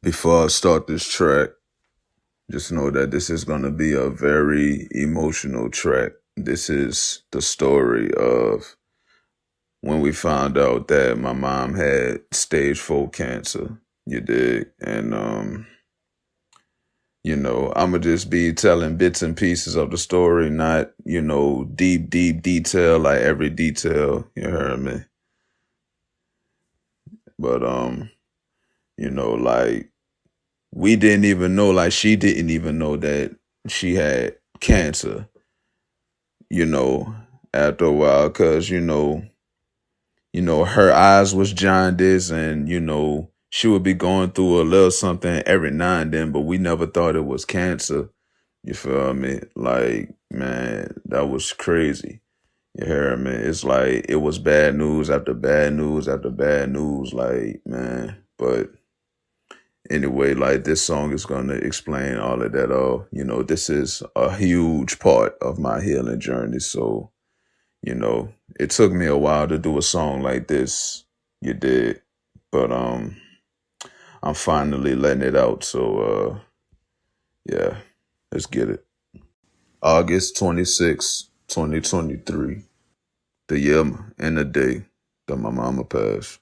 Before I start this track, just know that this is going to be a very emotional track. This is the story of when we found out that my mom had stage 4 cancer. You dig? And, I'ma just be telling bits and pieces of the story, not, deep, deep detail, like every detail, you heard me? But, like, we didn't even know, like she didn't even know that she had cancer, you know, after a while, cause her eyes was jaundiced, and she would be going through a little something every now and then, but we never thought it was cancer. You feel me? Like, man, that was crazy. You hear me? It's like it was bad news after bad news after bad news, like, man. But anyway, like this song is gonna explain all of that. This is a huge part of my healing journey. So, it took me a while to do a song like this. You did. But I'm finally letting it out. So yeah, let's get it. August 26, 2023. The year and the day that my mama passed.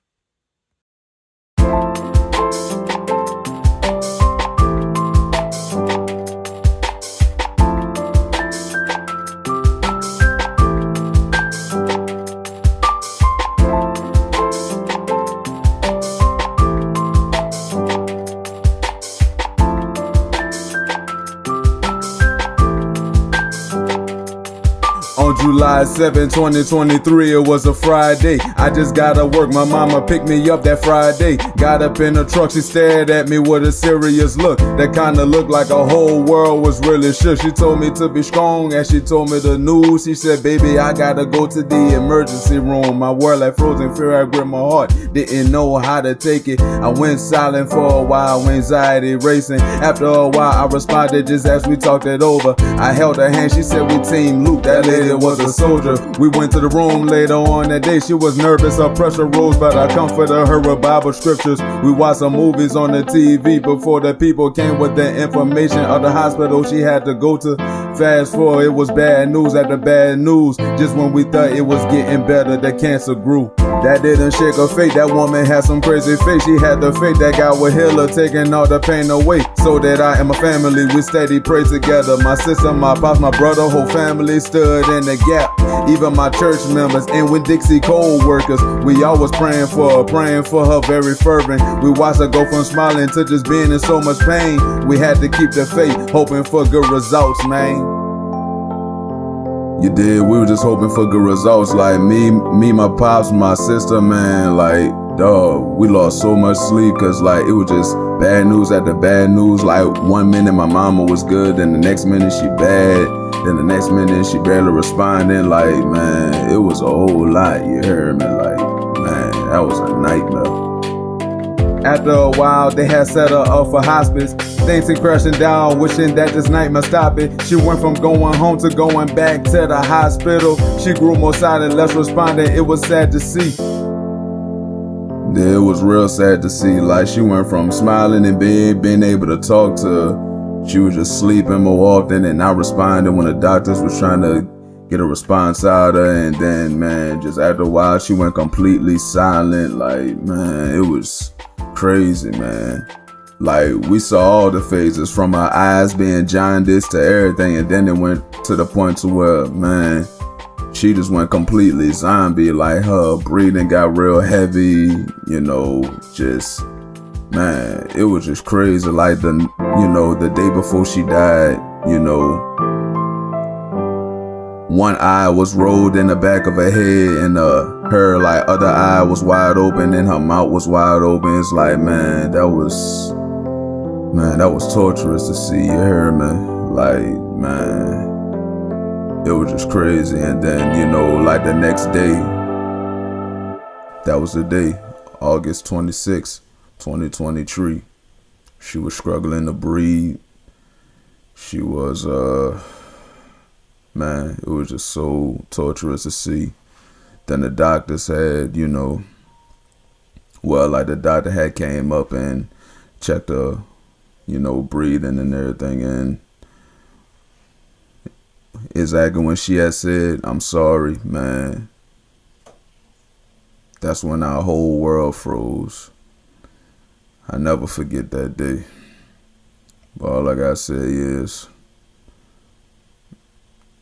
On July 7, 2023, it was a Friday. I just gotta work, my mama picked me up that Friday. Got up in the truck, she stared at me with a serious look. That kinda looked like a whole world was really shook. She told me to be strong, and she told me the news. She said, baby, I gotta go to the emergency room. My world like frozen fear, I gripped my heart. Didn't know how to take it. I went silent for a while, anxiety racing. After a while, I responded just as we talked it over. I held her hand, she said, we Team Luke. That lady was a soldier. We went to the room later on that day. She was nervous, her pressure rose, but I comforted her with Bible scriptures. We watched some movies on the TV before the people came with the information of the hospital she had to go to. Fast forward, it was bad news after bad news. Just when we thought it was getting better, the cancer grew. That didn't shake her faith. That woman had some crazy faith. She had the faith that God would heal her, taking all the pain away. So that I and my family, we steady pray together. My sister, my pops, my brother, whole family stood in the gap. Even my church members and with Dixie co-workers, we always praying for her very fervent. We watched her go from smiling to just being in so much pain. We had to keep the faith, hoping for good results, man. You did, we were just hoping for good results. Like me, my pops, my sister, man, like, dog, we lost so much sleep, cause like it was just bad news after bad news. Like 1 minute my mama was good, then the next minute she bad, then the next minute she barely responding. Like, man, it was a whole lot, you heard me? Like, man, that was a nightmare. After a while, they had set her up for hospice. Things went crashing down, wishing that this nightmare stop it. She went from going home to going back to the hospital. She grew more silent, less responding. It was sad to see. Yeah, it was real sad to see. Like, she went from smiling in bed, being able to talk, to she was just sleeping more often and not responding when the doctors was trying to get a response out of her. And then, man, just after a while, she went completely silent. Like, man, it was crazy, man. Like, we saw all the phases, from her eyes being jaundiced to everything, and then it went to the point to where, man, she just went completely zombie. Like, her breathing got real heavy, just, man, it was just crazy. Like, the day before she died, one eye was rolled in the back of her head, and her like other eye was wide open, and her mouth was wide open. It's like, man, that was torturous to see. You hear me? Like, man, it was just crazy. And then, like the next day, that was the day, August 26, 2023. She was struggling to breathe. She was, man, it was just so torturous to see. Then the doctors had, the doctor had came up and checked her, breathing and everything. And exactly when she had said, "I'm sorry," man, that's when our whole world froze. I never forget that day. But all I gotta say is,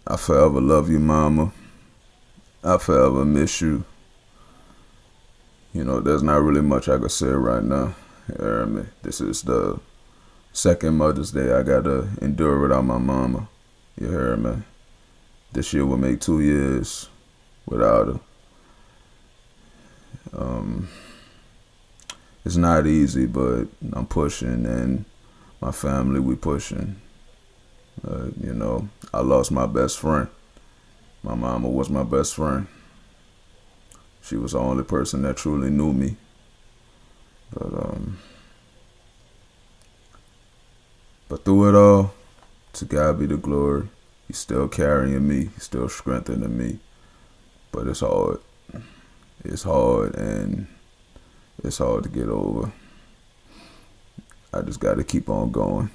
I forever love you, mama. I forever miss you. There's not really much I can say right now. You hear me? This is the second Mother's Day I gotta endure without my mama. You hear me? This year will make 2 years without her. It's not easy, but I'm pushing, and my family, we pushing. I lost my best friend. My mama was my best friend. She was the only person that truly knew me. But through it all, to God be the glory. He's still carrying me. He's still strengthening me. But it's hard. It's hard, and it's hard to get over. I just got to keep on going.